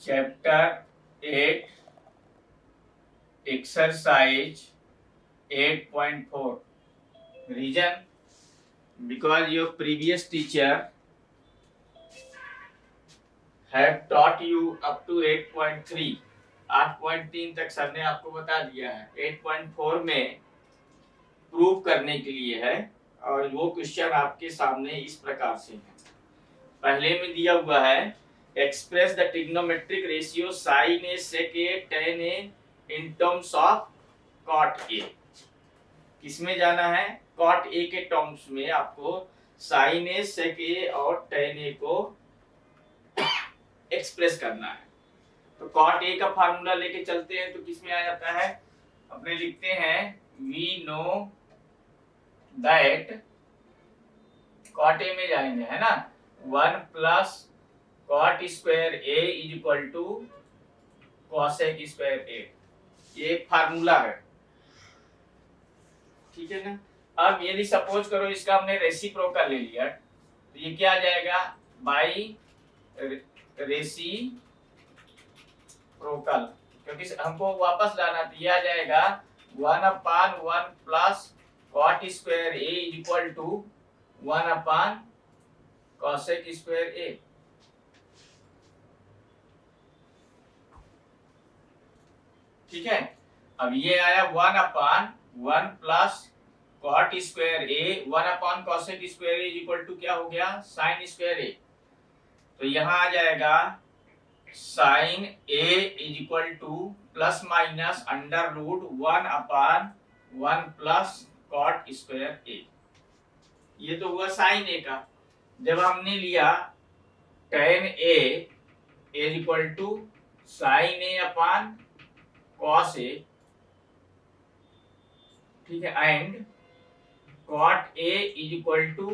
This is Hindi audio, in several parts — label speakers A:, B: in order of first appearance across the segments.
A: Chapter 8 exercise 8.4 reason because your previous teacher have taught you up to 8.3 8.3 तक सर ने आपको बता दिया है। 8.4 में प्रूव करने के लिए है और वो क्वेश्चन आपके सामने इस प्रकार से है। पहले में दिया हुआ है express the trigonometric ratio sine A sec A tan A in terms of cot A. किसमें जाना है? कॉट ए के टर्म्स में आपको साइन ए सेक ए और tan ए को एक्सप्रेस करना है। तो कॉट ए का फार्मूला लेके चलते हैं तो किसमें आ जाता है? अपने लिखते हैं we know that cot A में जाएंगे, है ना, 1 plus cot square A is equal to cosec square ए। ये फार्मूला है, ठीक है ना। अब यदि सपोज करो इसका हमने रेसिप्रोकल ले लिया तो ये क्या आ जाएगा? बाई रेसिप्रोकल, क्योंकि हमको वापस लाना तो यह आ जाएगा 1/1 plus cot square A is equal to 1/ cosec square ए। ठीक है। अब ये आया 1/1 plus cot square A 1/ cosec square A is equal to क्या हो गया? Sine square A. तो यहाँ आ जाएगा sine A is equal to plus minus under root 1/1 plus cot square ए। ये तो हुआ साइन ए का। जब हमने लिया tan A is equal to sine A upon cos A, ठीक है, and cot A is equal to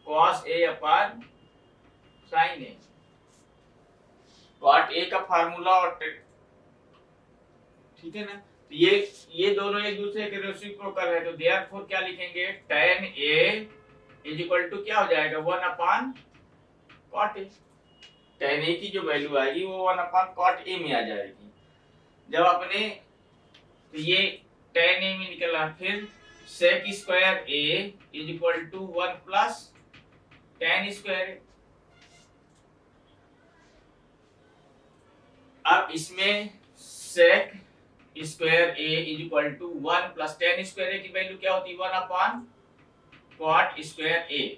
A: cos A upon sine A. Cot A का फार्मूला और ठीक है ना। तो ये दोनों एक दूसरे के रेसिप्रोकल है, तो देयरफॉर क्या लिखेंगे? tan A is equal to क्या हो जाएगा? 1/ कॉट ए। tan ए की जो वैल्यू आएगी वो 1/ कॉट ए में आ जाएगी। जब अपने तो ये tan ए में निकला, फिर sec square A is equal to 1 plus tan square ए। अब इसमें sec square A is equal to 1 plus tan square A की वैल्यू क्या होती है? 1/ कॉट स्क्वायर ए।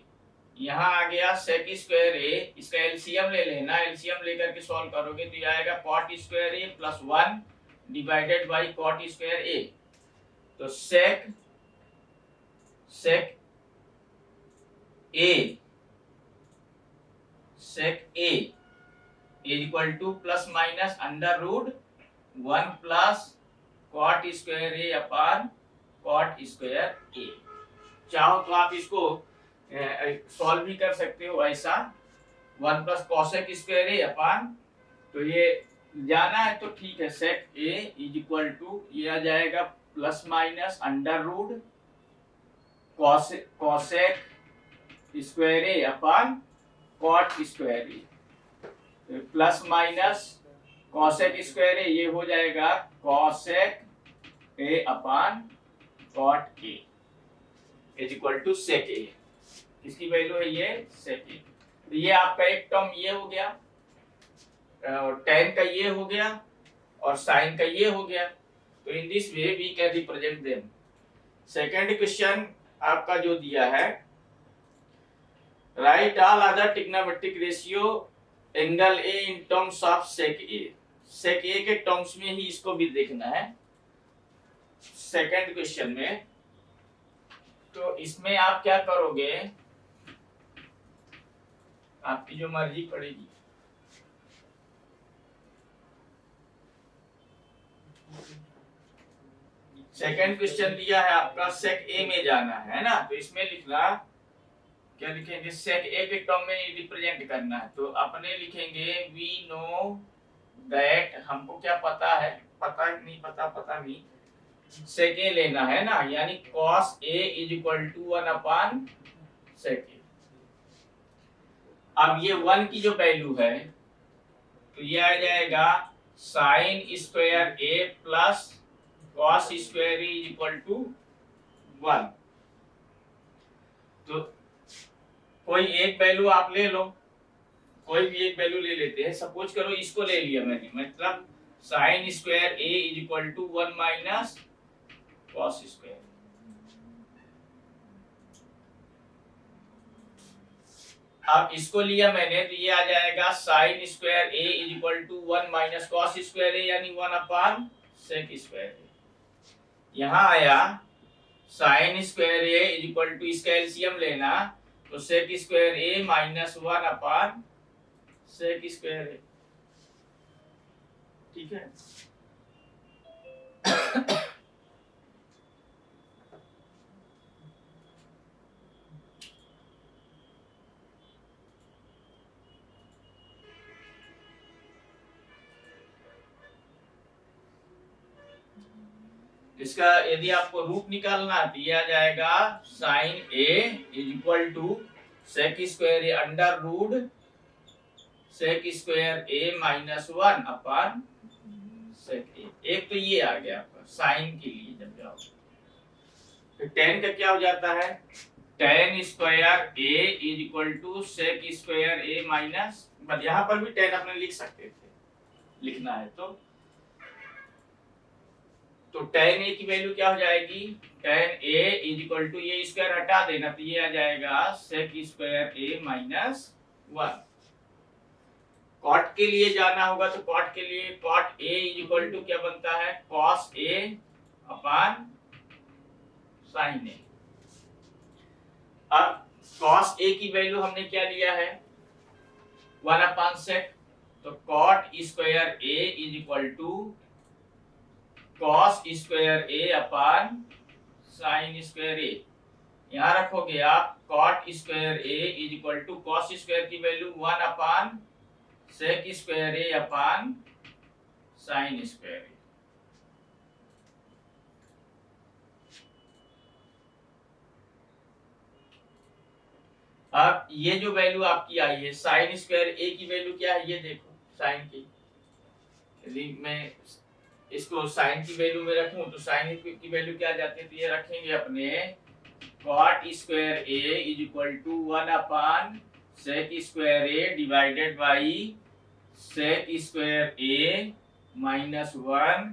A: यहाँ आ गया सेक स्क्वायर ए, इसका एलसीएम ले लेना। एलसीएम लेकर के सॉल्व करोगे तो ये आएगा cot square A plus 1 divided by cot square A. तो sec A is equal to plus minus under root 1 plus cot square A upon cot square A. चाहो तो आप इसको सॉल्व भी कर सकते हो ऐसा, 1 प्लस कॉसेक स्क्वायर ए अपॉन, तो ये जाना है तो ठीक है, sec A is equal to ये आ जाएगा plus minus under root cosec square A upon cot square A, plus minus cosec square ए ये हो जाएगा cosec A upon cot A is equal to sec A. इसकी वैल्यू है ये सेक ए। तो ये आपका एक टर्म ये हो गया, और tan का ये हो गया और sin का ये हो गया। तो in this way we can represent them. Second question आपका जो दिया है, write all other trigonometric ratio angle A in terms of sec A. Sec A के टर्म्स में ही इसको भी देखना है सेकंड क्वेश्चन में। तो इसमें आप क्या करोगे? आपकी जो मर्जी पड़ेगी। सेकंड क्वेश्चन दिया है आपका सेक ए में जाना है ना, तो इसमें लिखना क्या लिखेंगे? सेक ए के टर्म में रिप्रेजेंट करना है। तो अपने लिखेंगे वी नो दैट, हमको क्या पता है? पता नहीं नहीं, सेक ए लेना है ना, यानी cos a is equal to 1/ sec A. अब ये 1 की जो वैल्यू है तो ये आ जाएगा sine square A plus cos square A is equal to 1। तो कोई एक वैल्यू आप ले लो, कोई भी एक वैल्यू ले लेते हैं। सपोज करो इसको ले लिया मैंने, मतलब sine square A is equal to 1 minus cos square. अब इसको लिया मैंने तो ये आ जाएगा sine square A is equal to 1 minus cos square a यानी 1 अपॉन सेक स्क्वायर ए। यहाँ आया sine square A is equal to इसका एलसीएम लेना तो सेक स्क्वायर ए माइनस 1 अपॉन सेक स्क्वायर ए। ठीक है। इसका यदि आपको रूप निकालना दिया जाएगा sine A is equal to sec square a under root sec square A minus 1 upon sec a. एक तो ये आ गया आपका साइन के लिए जब जाओ तो टेन का क्या हो जाता है, tan square A is equal to sec square A minus, but यहाँ पर भी टेन अपने लिख सकते थे, लिखना है तो टेन ए की वैल्यू क्या हो जाएगी, tan A is equal to ये स्क्वायर हटा देना तो ये आ जाएगा सेक स्क्वायर ए माइनस 1। कॉट के लिए जाना होगा तो कॉट के लिए cot A is equal to क्या बनता है, cos A upon sine A. अब कॉस ए की वैल्यू हमने क्या लिया है 1 अपॉन सेक, तो cot square A is equal to cos square A upon sine square a. यहाँ रखोगे आप cot square A is equal to cos square की वैल्यू 1 अपॉन सेक स्क्वायर ए अपॉन साइन स्क्वायर ए। अब ये जो वैल्यू आपकी आई है साइन स्क्वायर ए की वैल्यू क्या है, ये देखो साइन की, यदि मैं इसको साइन की वैल्यू में रखूं तो साइन की वैल्यू क्या आ जाती है, तो ये रखेंगे अपने cot square A is equal to 1 upon sec square a divided by sec square A minus 1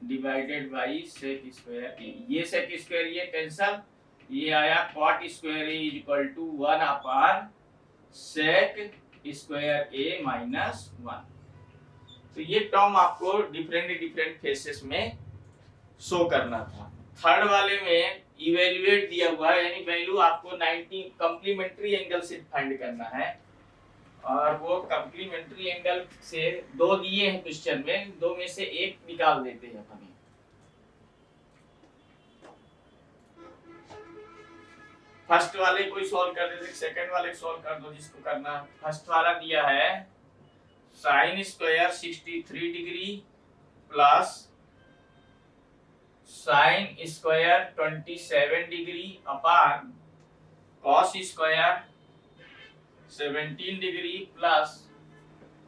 A: divided by sec square ए। ये सेक स्क्वायर ये कैंसल, ये आया cot square A is equal to 1 upon sec square A minus 1। तो ये टर्म आपको डिफरेंट फेसेस में शो करना था। थर्ड वाले में इवेल्युएट दिया हुआ है, यानी वैल्यू आपको 90 कॉम्प्लीमेंट्री एंगल से फाइंड करना है, और वो कॉम्प्लीमेंट्री एंगल से दो दिए हैं क्वेश्चन में, दो में से एक निकाल देते हैं अपन। फर्स्ट वाले को सॉल्व कर देते, सेकंड वाले को सॉल्व कर दो जिसको करना। फर्स्ट वाला दिया है sine square 63 degree plus sine square 27 degree upon cos square 17 degree plus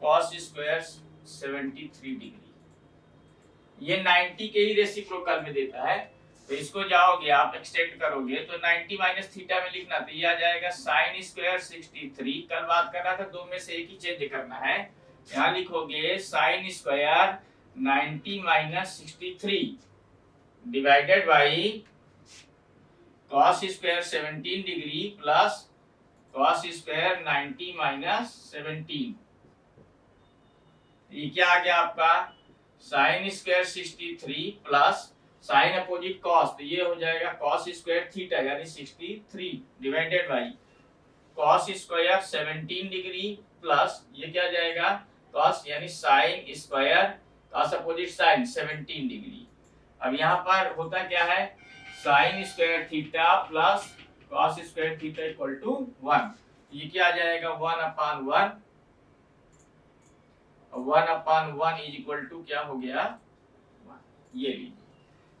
A: cos square 73 degree. ये 90 के ही रेसिप्रोकल में देता है, तो इसको जाओगे आप एक्सटेंड करोगे तो 90 माइनस थीटा में लिखना, तो ये आ जाएगा साइन स्क्वायर 63। कल बात कर रहा था दो में से एक ही चेंज करना है, यहाँ लिखोगे sine square 90 minus 63 divided by cos square 17 degree plus cos square 90 minus 17। ये क्या आ गया आपका sine square 63 plus sine opposite cos, तो ये हो जाएगा कॉस स्क्वायर थीटा यानी 63 divided by cos square 17 degree plus ये क्या जाएगा कॉस यानी sine square cos opposite sine 17 degree. अब यहाँ पर होता क्या है sine square theta plus cos square theta equal to 1, ये क्या आ जाएगा 1 upon 1, 1 upon 1 is equal to क्या हो गया 1। ये लीजिए,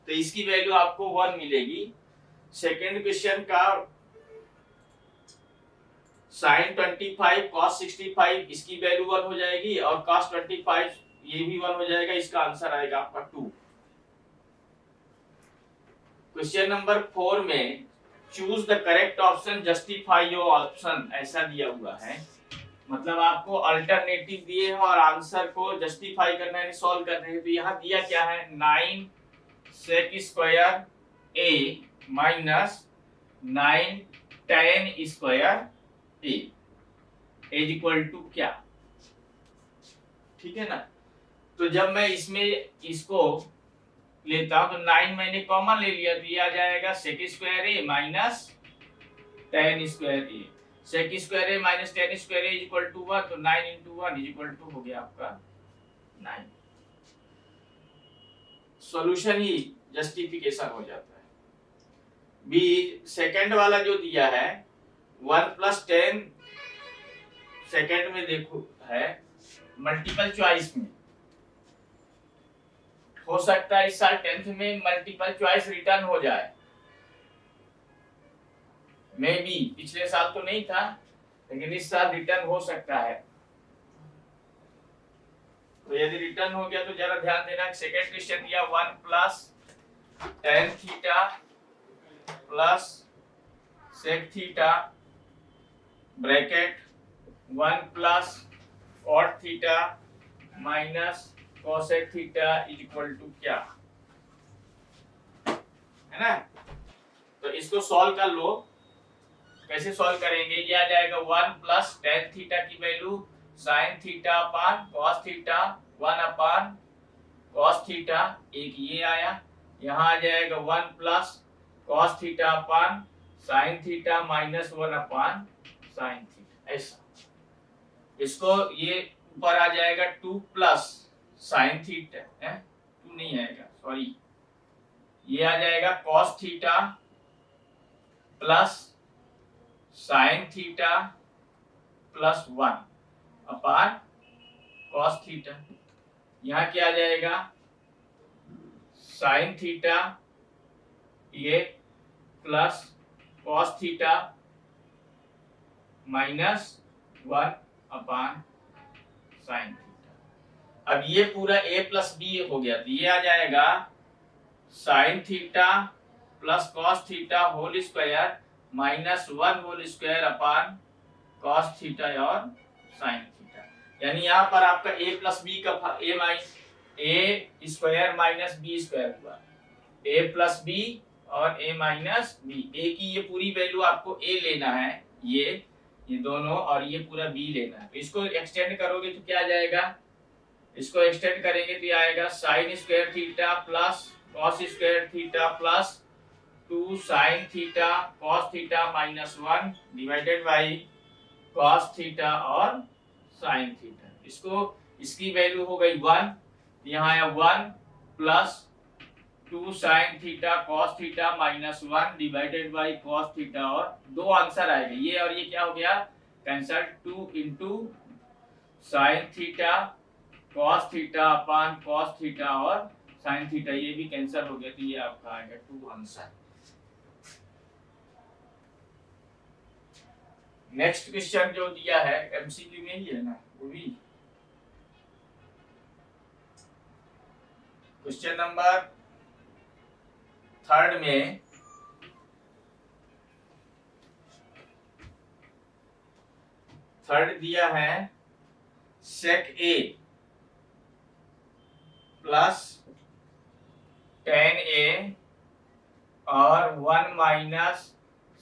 A: तो इसकी वैल्यू आपको 1 मिलेगी। सेकेंड क्वेश्चन का साइन 25 कॉस 65 इसकी वैल्यू 1 हो जाएगी और कॉस 25 ये भी 1 हो जाएगा। इसका आंसर आएगा आपका 2। क्वेश्चन नंबर 4 में choose the correct option, justify your option ऐसा दिया हुआ है। मतलब आपको अल्टरनेटिव दिए हैं और आंसर को जस्टिफाई करना है, सॉल्व करना है। तो यहाँ दिया क्या है, 9 sec square a minus 9 tan square a is equal to क्या, ठीक है ना। तो जब मैं इसमें इसको लेता हूं तो 9 मैंने कॉमन ले लिया तो ये आ जाएगा sec square a minus tan square a। sec square a minus tan square a is equal to 1, तो 9 into 1 इज इक्वल टू हो गया आपका 9। सॉल्यूशन ही जस्टिफिकेशन हो जाता है। बी सेकंड वाला जो दिया है 1 प्लस 10, सेकंड में देखो है मल्टीपल चॉइस में हो सकता है इस साल 10th में मल्टीपल चॉइस रिटर्न हो जाए, मे बी। पिछले साल तो नहीं था लेकिन इस साल रिटर्न हो सकता है। तो यदि रिटर्न हो गया तो जरा ध्यान देना। सेकंड क्वेश्चन दिया 1 plus tan theta plus sec theta bracket 1 plus cot theta minus cosec theta is equal to क्या, है ना। तो इसको सॉल्व कर लो। कैसे सॉल्व करेंगे, ये आ जाएगा 1 प्लस tan थीटा की value sin theta upon cos theta 1 अपान cos थीटा, एक ये आया। यहाँ आ जाएगा 1 plus cos theta upon sin theta minus 1 अपान sin थीटा, ऐसा। इसको ये ऊपर आ जाएगा 2 प्लस sin थीटा है, 2 नहीं आएगा सॉरी, ये आ जाएगा cos theta plus sin theta plus 1 अपान cos थीटा। यहाँ क्या आ जाएगा sin थीटा ये प्लस cos थीटा माइनस 1 अपान sin थीटा। अब ये पूरा a प्लस बी हो गया तो ये आ जाएगा sin theta plus cos theta whole square minus 1 whole square upon cos theta और sin थीटा। यानी यहाँ पर आपका a प्लस बी का a square minus B square हुआ, a प्लस बी और a माइनस बी। a की ये पूरी वैल्यू आपको a लेना है, ये दोनों, और ये पूरा b लेना है। तो इसको एक्सटेंड करोगे तो क्या आ जाएगा, इसको एक्सटेंड करेंगे तो ये आएगा sin square theta plus cos square theta plus 2 sin theta cos theta minus 1 divided by cos theta और sin थीटा। इसको इसकी वैल्यू हो गई 1, यहाँ आया 1 plus 2 sin theta cos theta minus 1 divided by cos theta, और दो आंसर आएगा, ये और ये क्या हो गया cancel. 2 into sin theta cos theta upon cos theta और sin थीटा, ये भी कैंसिल हो गया तो ये आपका आएगा 2 आंसर। नेक्स्ट क्वेश्चन जो दिया है एमसीक्यू में ही है ना, वो भी क्वेश्चन नंबर 3 में थर्ड दिया है sec a plus tan a और 1 minus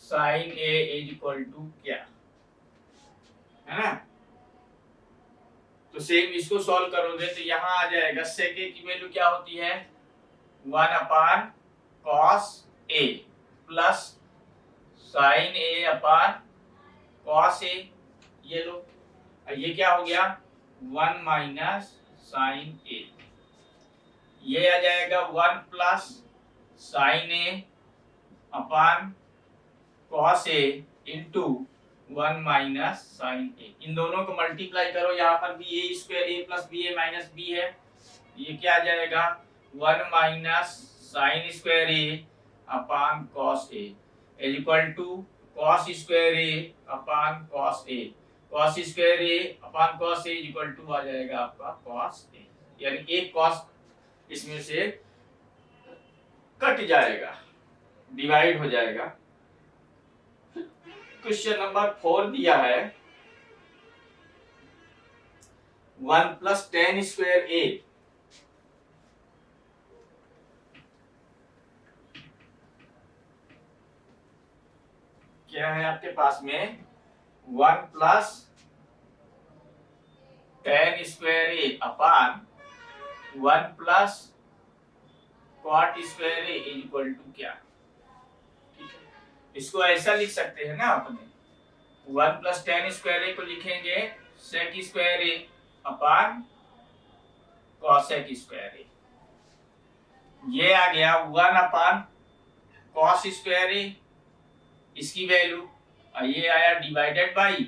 A: sin a is equal to क्या, है ना। तो सेम इसको सॉल्व करोगे तो यहाँ आ जाएगा sec a की वैल्यू क्या होती है 1 अपान cos a plus sin a upon cos a, ये लो, ये क्या हो गया 1 माइनस sin a, ये आ जाएगा 1 plus sin a upon cos a into 1 minus sin a। इन दोनों को मल्टीप्लाई करो, यहाँ पर भी a square a plus b a minus b है, ये क्या आ जाएगा 1 minus sin square a upon cos a is equal to cos square A upon cos a, cos square A upon cos a equal to आ जाएगा आपका कॉस ए, यानी एक कॉस इसमें से कट जाएगा, डिवाइड हो जाएगा। क्वेश्चन नंबर 4 दिया है 1 प्लस टेन स्क्वायर ए, क्या है आपके पास में 1 plus tan square A upon 1 plus cot square A equal to क्या, ठीक है। इसको ऐसा लिख सकते हैं ना अपने, 1 प्लस टेन स्क्वायर ए को लिखेंगे सेक स्क्वायर ए अपान कॉसेक स्क्वायर ए, ये आ गया 1 अपान कॉस स्क्वायर ए, इसकी वैल्यू, और ये आया divided by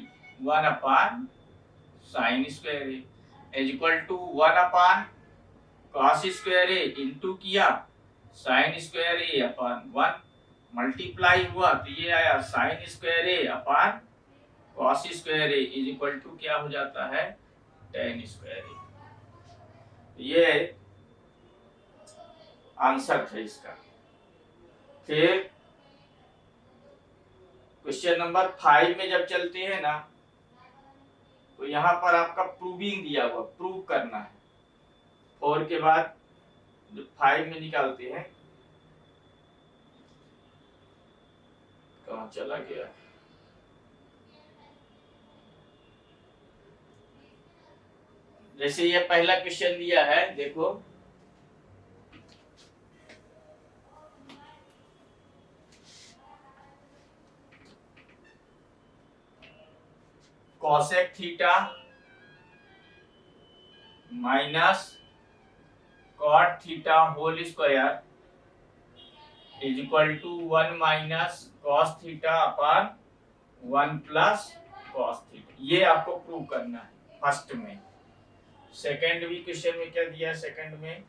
A: 1 upon sine square A is equal to 1 upon cos square A into किया साइन स्क्वायर ए अपान 1, मल्टीप्लाई हुआ तो ये आया sine square A upon cos square A is equal to क्या हो जाता है टेन स्क्वायर ए। ये आंसर था इसका। फिर क्वेश्चन नंबर 5 में जब चलते हैं ना, तो यहाँ पर आपका प्रूविंग दिया हुआ, प्रूव करना है। 4 के बाद जो 5 में निकालते हैं, कहाँ चला गया, जैसे ये पहला क्वेश्चन दिया है, देखो cosec theta minus cot theta whole square is equal to 1 minus cos theta upon 1 plus cos theta, ये आपको प्रूव करना है फर्स्ट में। सेकंड भी क्वेश्चन में क्या दिया है, सेकंड में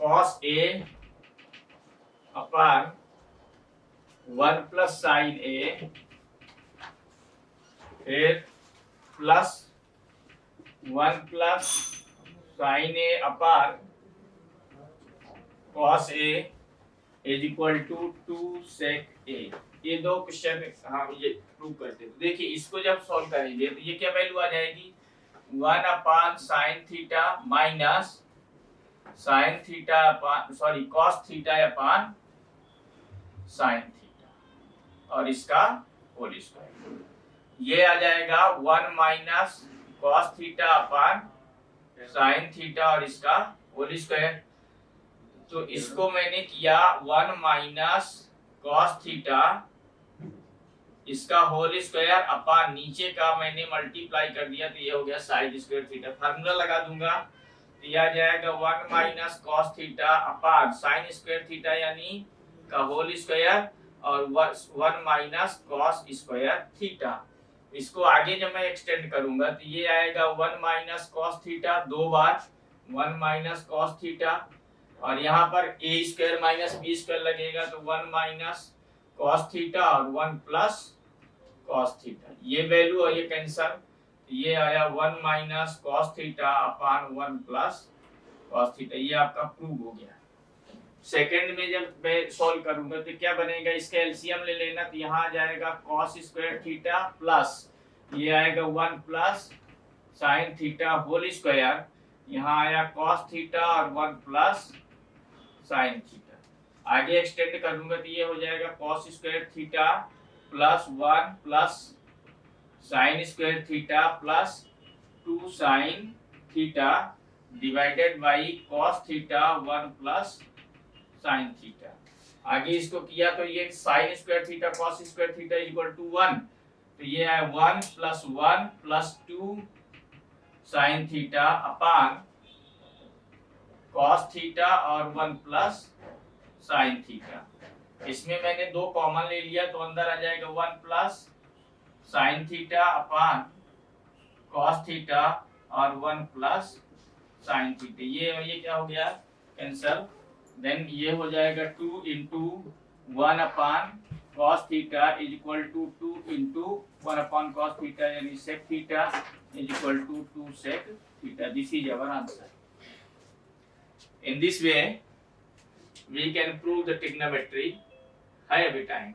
A: cos A upon 1 plus sine A, फिर plus 1 plus sine A upon cos A is equal to 2 sec A. ये दो क्वेश्चन हम ये प्रूव करते हैं। तो देखिए इसको जब सॉल्व करेंगे तो ये क्या वैल्यू आ जाएगी 1 upon sine theta minus sine theta upon sorry cos theta अपान साइन थीटा और इसका होल स्क्वायर, ये आ जाएगा 1 माइनस कॉस थीटा अपान साइन थीटा और इसका होल स्क्वायर। तो इसको मैंने किया 1 माइनस कॉस थीटा इसका होल स्क्वायर अपान नीचे का मैंने मल्टीप्लाई कर दिया, तो ये हो गया साइन स्क्वायर थीटा। फार्मूला लगा दूंगा तो यह आ जाएगा 1 माइनस कॉस थीटा अपान साइन स्क्वायर थीटा यानी का होल स्क्वायर और 1 माइनस कॉस स्क्वायर थीटा। इसको आगे जब मैं एक्सटेंड करूंगा तो ये आएगा 1 माइनस कॉस थीटा, दो बार 1 माइनस कॉस थीटा, और यहाँ पर a square minus B square लगेगा तो 1 माइनस कॉस थीटा और 1 प्लस कॉस थीटा, ये वैल्यू और ये कैंसल, ये आया 1 minus cos theta upon 1 plus cos theta. ये आपका प्रूव हो गया। सेकंड में जब मैं सॉल्व करूंगा तो क्या बनेगा, इसका एलसीएम ले लेना, तो यहाँ आ जाएगा कॉस स्क्वायर थीटा प्लस ये आएगा 1 plus sine theta whole square, यहाँ आया कॉस थीटा और 1 प्लस साइन थीटा। आगे एक्सटेंड करूंगा तो ये हो जाएगा cos square theta plus 1 plus sine square theta plus 2 sine theta divided by cos theta 1 plus sine theta. आगे इसको किया तो ये sine square theta cos square theta equal to 1, तो ये है 1 plus 1 plus 2 sine theta upon cos theta और 1 प्लस साइन थीटा। इसमें मैंने दो कॉमन ले लिया तो अंदर आ जाएगा 1 plus sine theta upon cos theta और 1 प्लस साइन थीटा, ये क्या हो गया कैंसल। देन ये हो जाएगा 2 into 1 upon cos theta is equal to 2 into 1 upon cos theta, यानी sec theta is equal to 2 sec theta. This is our answer. In this way we can prove the trigonometry. है अभी time.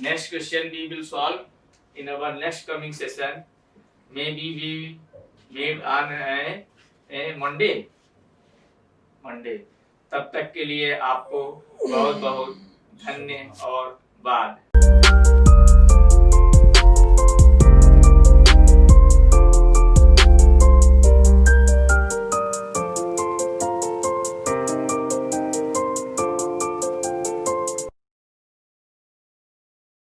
A: Next question we will solve in our next coming session. Maybe we made on a Monday. तब तक के लिए आपको बहुत बहुत धन्यवाद.